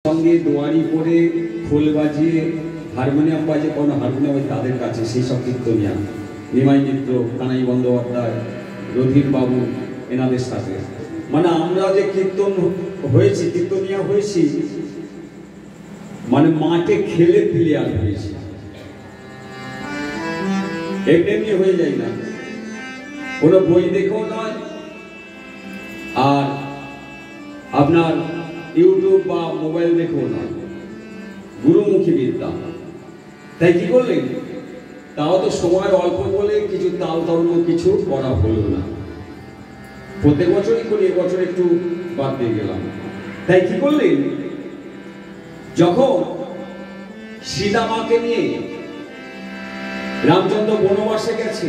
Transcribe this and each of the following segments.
সঙ্গে দুয়ারি পরে খোল বাজিয়ে হারমোনিয়াম বাজে কোনো হারমোনিয়াম তাদের কাছে সেই সব কীর্তনিয়া নিমাই মিত্র, কানাই বন্দ্যোপাধ্যায়, রথীর বাবু এনাদের সাথে মানে আমরা যে কীর্তন হয়েছি, কীর্তনিয়া হয়েছি মানে মাঠে খেলে প্লেয়ার হয়েছি, এমনি হয়ে যায় না, কোনো বই দেখেও নয় আর আপনার ইউটিউব বা মোবাইল দেখেও নয়, গুরুমুখী বিদ্যা। তাই কি করলেন, তাও তো সময় অল্প বলে কিছু তাল তরঙ্গ কিছু করা হলো না, প্রত্যেক বছরই করি, এবছর একটু বাদ দিয়ে গেলাম। তাই কি করলেন, যখন সীতামাকে নিয়ে রামচন্দ্র বনবাসে গেছে,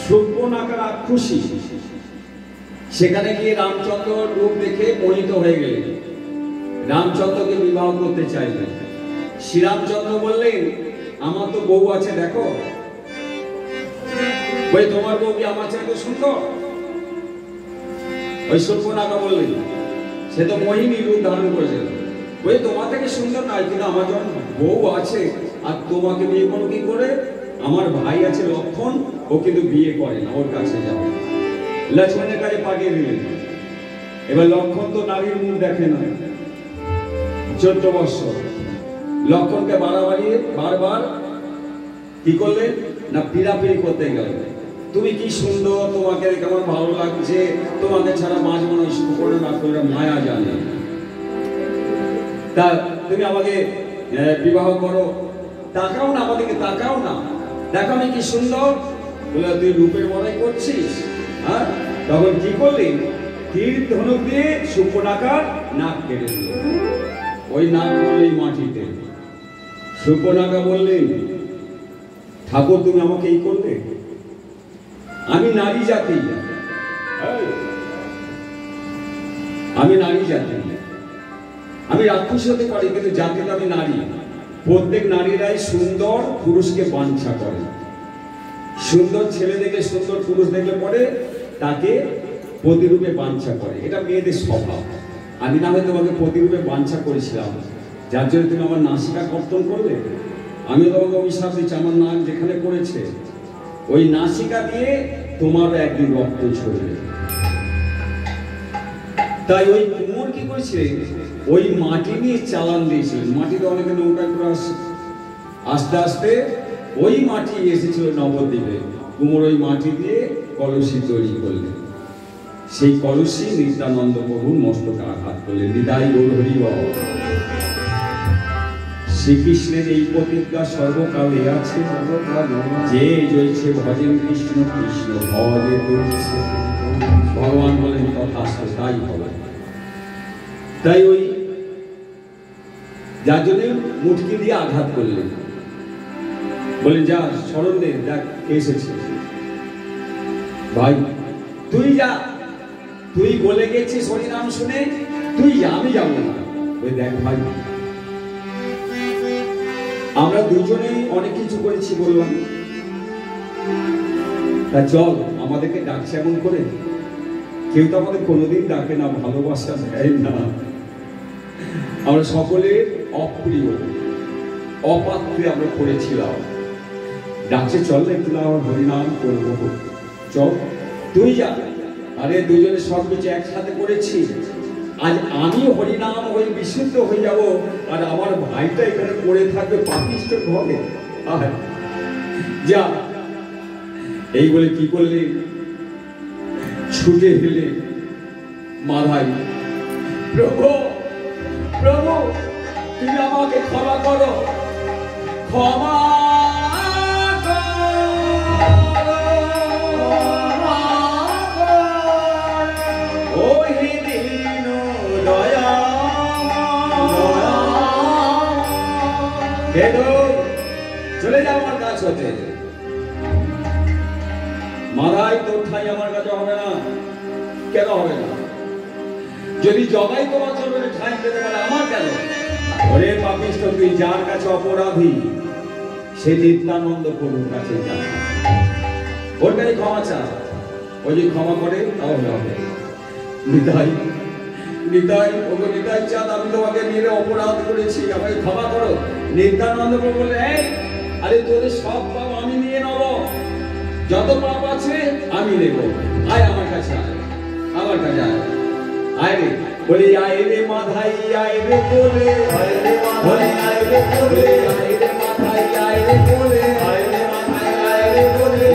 শূর্পণখা রাক্ষসী সেখানে গিয়ে রামচন্দ্র রূপ দেখে মোহিত হয়ে গেলেন, রামচন্দ্রকে বিবাহ করতে চাইলেন। শ্রীরামচন্দ্র বললেন আমার তো বউ আছে, দেখো ওই তোমার বউ কি আমার চাইতে সুন্দর? ওই শূর্পণখা বললেন সে তো মোহিনী রূপ ধারণ করেছে, ওই তোমার থেকে সুন্দর নয়, কিন্তু আমার যখন বউ আছে আর তোমাকে বিয়ে করো কি করে? আমার ভাই আছে লক্ষণ, ও কিন্তু বিয়ে করে না, ওর কাছে যাও। লক্ষ্মণের কাছে পাঠিয়ে দিলেন। এবার লক্ষণ তো নারীর মুখ দেখে না, 14 বছর লক্ষণকে বাড়াবাড়িয়ে বারবার কি করলেন না পিড়াপিড়ি করতে গেলেন, তুমি কি সুন্দর, তোমাকে দেখে আমার ভালো লাগছে, তোমাকে ছাড়া মাঝ মানুষ করে না করে মায়া জানে, তা তুমি আমাকে বিবাহ করো, তাকাও না আমাদেরকে, তাকাও না, দেখো আমি কি সুন্দর, বলে তুই রূপের বড়াই করছিস। হ্যাঁ, তখন কি করলেন, তীর ধনুক দিয়ে শূর্পণখার নাক কেটে দিল, ওই নাক পড়লেই মাটিতে। শূর্পণখা বললেন ঠাকুর তুমি আমাকে এই করলে, আমি নারী জাতি, আমি নারী জাতি, আমি রাক্ষসী হতে পারি কিন্তু জাতিতে আমি নারী। প্রত্যেক নারীরাই সুন্দর পুরুষকে বাঞ্ছা করে, সুন্দর ছেলে দেখলে, সুন্দর পুরুষ দেখলে পরে তাকে প্রতিরূপে বাঞ্ছা করে, এটা মেয়েদের স্বভাব। আমি না হয় তোমাকে প্রতিরূপে বাঞ্ছা করেছিলাম, যার জন্য তুমি আমার নাসিকা কর্তন করলে, আমি তোমাকে অভিশাপ দিচ্ছি, আমার নাক যেখানে পড়েছে ওই নাসিকা দিয়ে তোমার একদিন রক্ত ঝরবে। তাই ওই কুমোর কি করেছিলেন, ওই মাটি নিয়ে চালান দিয়েছিলেন, মাটিতে অনেকে নৌকা করে আসছে, আস্তে আস্তে ওই মাটি এসেছিল নবদ্বীপে, কুমোর ওই মাটি দিয়ে কলসি তৈরি করলেন, সেই কলসি নিত্যানন্দ প্রভুর মস্তকে আঘাত করলেন। বিদায় গৌর হরি বল। শ্রীকৃষ্ণের এই প্রতিজ্ঞা সর্বকালে আছে, যে জয়ছে ভজেন কৃষ্ণ, কৃষ্ণ ভজে তুলছে, ভগবান বলেন তথাস্তু, তাই হবে। তাই ওই যার জন্য মুটকি দিয়ে আঘাত করলেন, বলেন যা স্মরণ দে, দেখ এসেছে ভাই, তুই যা, তুই বলে গেছিস হরিনাম শুনে, তুই যা, আমি যাবো না। ওই দেখ ভাই, আমরা দুজনেই অনেক কিছু করেছি বললাম, তা চল, আমাদেরকে ডাকছে এমন করে, কেউ তো আমাদের কোনোদিন ডাকে না, ভালোবাসা দেয় না, আমরা সকলে অপ্রিয় অপাত্রে আমরা করেছিলাম, ডাকছে চল না একটু, আমার হরিনাম করবো, চল তুই যা। আরে দুজনে সব কিছু একসাথে করেছি, আজ আমি হরিনাম হয়ে বিশুদ্ধ হয়ে যাব, আর আমার ভাইটা এখানে পড়ে থাকবে পাপিষ্ঠ হবে, যা। এই বলে কি করলে, ছুটে হেলে মাধাই, প্রভু প্রভু তুমি আমাকে ক্ষমা করো, ক্ষমা চলে যাও আমার কাছ হতে, মাধাই তোর ঠাই আমার কাছে হবে না। কেন হবে না? যদি জগাই তোমার চরণে ঠাই পেতে পারে, আমার কেন? ওরে পাপিষ্ঠ, তুই যার কাছে অপরাধী সে নিত্যানন্দ প্রভুর কাছে যা, ওর কাছে ক্ষমা চা, ও যদি ক্ষমা করে তাহলে হবে। বিদায় নিতাই, ওগো নিতাই চাঁদ, আমি তোমাকে নিয়ে অপরাধ করেছি, আমাকে ক্ষমা করো। নিত্যানন্দ বললে, এই আরে তোদের সব পাপ আমি নিয়ে নেব, যত পাপ আছে আমি নেব, আয় আমার কাছে, আয় আমার কাছে, আয় রে। বলি আয় রে মাধাই, আয় রে বলে, আয় রে মাধাই, আয় রে বলে, আয় রে মাধাই, আয় রে বলে, আয় রে মাধাই, আয় রে বলে,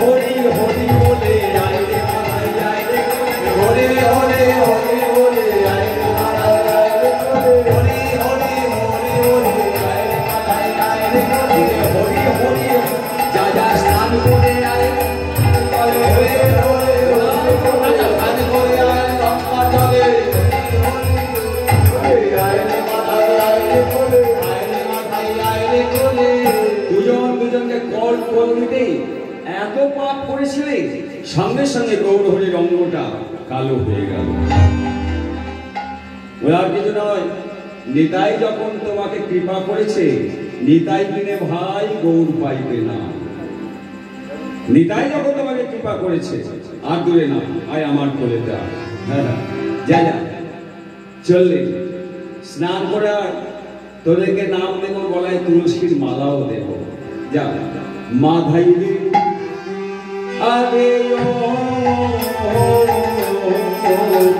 হরি হরি বলে, আয় রে মাধাই, আয় রে বলে, হরি হরি বলে, আয় রে মাধাই, আয় রে বলে, হরি হরি হরি বলে, আয় রে মাধাই, আয় রে বলে, হরি হরি যা যা স্নান করে আয়, হরে হরে হরে হরে স্নান করে আয় গঙ্গা জলে, দুজন দুজনকে কল কল দিতে এত পাপ করেছিলে, সঙ্গে সঙ্গে গৌরহরির অঙ্গটা কালো হয়ে গেল। আর কিছু নয়, নিতাই যখন তোমাকে কৃপা করেছে, নিতাই কিনে ভাই গৌর পাইবে না। নিতাই যখন তোমাকে কৃপা করেছে, আর দূরে না, আয় আমার কোলে যা। হ্যাঁ যা যা চললে, স্নান করে আর তোদেরকে নাম দেব, গলায় তুলসীর মালাও দেব, যা মাধাই রে। আরে ও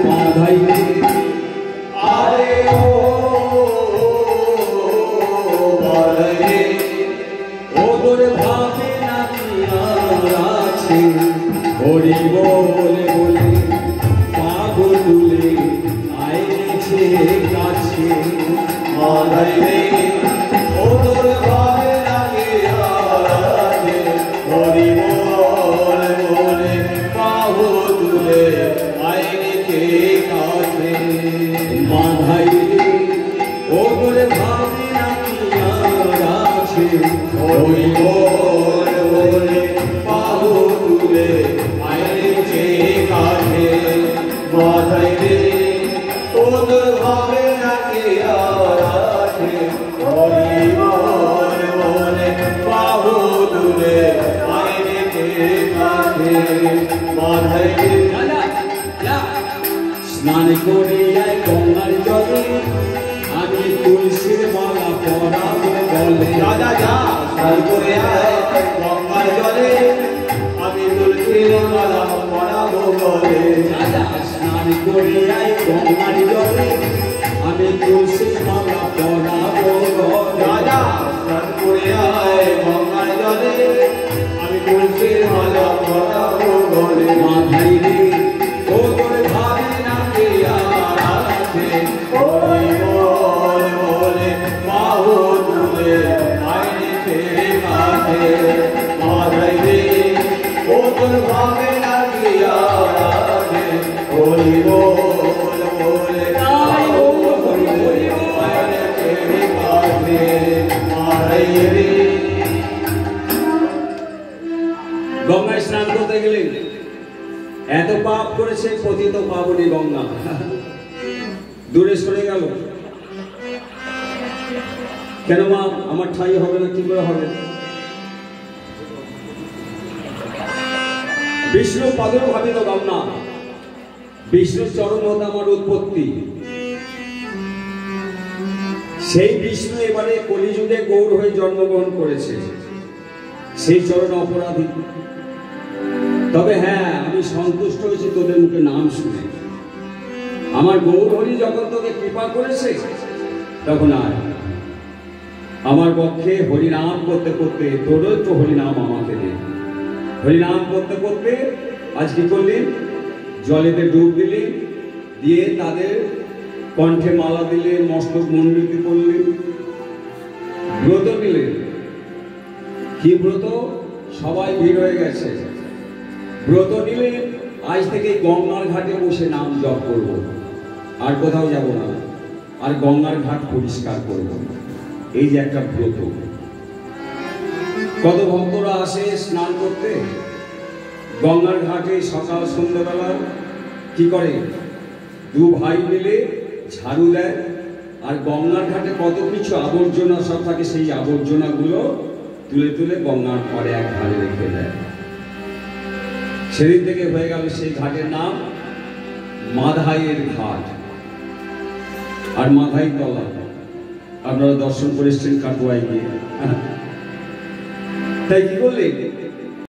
মাধাই রে, আরে ও মাধাই রে, ও তোর ভাবে না কি আর আছে, হরি বলে বলে পাগল তুলে আইছে কাছে, মাধাই রে, ও তোর ভাবে না কি আর আছে, হরি বলে বলে পাগল তুলে আইছে কাছে, মাধাই রে, ও তোর ভাবে না কি আর আছে, হরি বলে বলে পাগল তুলে আইছে কাছে, মাধাই রে, ও তোর ভাবে না কি আর আছে, হরি বলে বলে পাগল তুলে আইছে কাছে, মাধাই রে। স্নান করে আয় গঙ্গার জলে, আমি তুলসীর মালা পরাবো গলে, রাজা যা স্নান করে আয় গঙ্গার জলে, আমি তুলসীর মালা পরাবো গলে, রাজা স্নান করে আয় গঙ্গার জলে, আমি তুলসীর মালা পরাবো গলে, রাজা স্নান করে আয় গঙ্গার জলে, আমি তুলসীর মালা পরাবো গলে, মাধাই রে, ও তোর ভাবে না কি আর আছে, হরি বলে বলে পাগল তুলে আইছে কাছে, মাধাই রে, ও তোর ভাবে না কি আর আছে, হরি বলে বলে পাগল তুলে আইছে কাছে, মাধাই রে। গঙ্গায় স্নান করতে গেলে এত পাপ করেছে, পতিত পাবনী গঙ্গা দূরে সরে গেল। কেন মা, আমার ঠাই হবে না, কি করে হবে? বিষ্ণু পাদর ভাবিত গঙ্গা, বিষ্ণুর চরণ হতে আমার উৎপত্তি, সেই বিষ্ণু এবারে কলিযুগে গৌর হয়ে জন্মগ্রহণ করেছে, সেই চরণ অপরাধী। তবে হ্যাঁ, আমি সন্তুষ্ট হয়েছি তোদের মুখে নাম শুনে। আমার গৌর হরি যখন তোকে কৃপা করেছে, তখন আর আমার পক্ষে হরিনাম করতে করতে তোরও একটু হরিনাম আমাকে দে। হরিনাম করতে করতে আজ কি করলি? জলেতে ডুব দিলি, দিয়ে তাদের কণ্ঠে মালা দিলে, মস্তক মণ্ডিত করলি, ব্রত নিলে। কি ব্রত? সবাই ভিড় হয়ে গেছে। ব্রত নিলে আজ থেকে গঙ্গার ঘাটে বসে নাম জপ করব, আর কোথাও যাব না, আর গঙ্গার ঘাট পরিষ্কার করব। এই যে একটা ব্রত। কত ভক্তরা আসে স্নান করতে গঙ্গার ঘাটে, সকাল সন্ধ্যাবেলা কি করে? দু ভাই মিলে ঝাড়ু দেয়, আর গঙ্গার ঘাটে কত কিছু আবর্জনা সব থাকে, সেই আবর্জনাগুলো তুলে তুলে গঙ্গার পরে এক ধারে রেখে দেয়। সেদিন থেকে হয়ে গেল সেই ঘাটের নাম মাধাইয়ের ঘাট। আর মাথায় তলা। আপনারা দর্শন করে এসছেন কাটোয়ায় গিয়ে। তাই কি করলেন?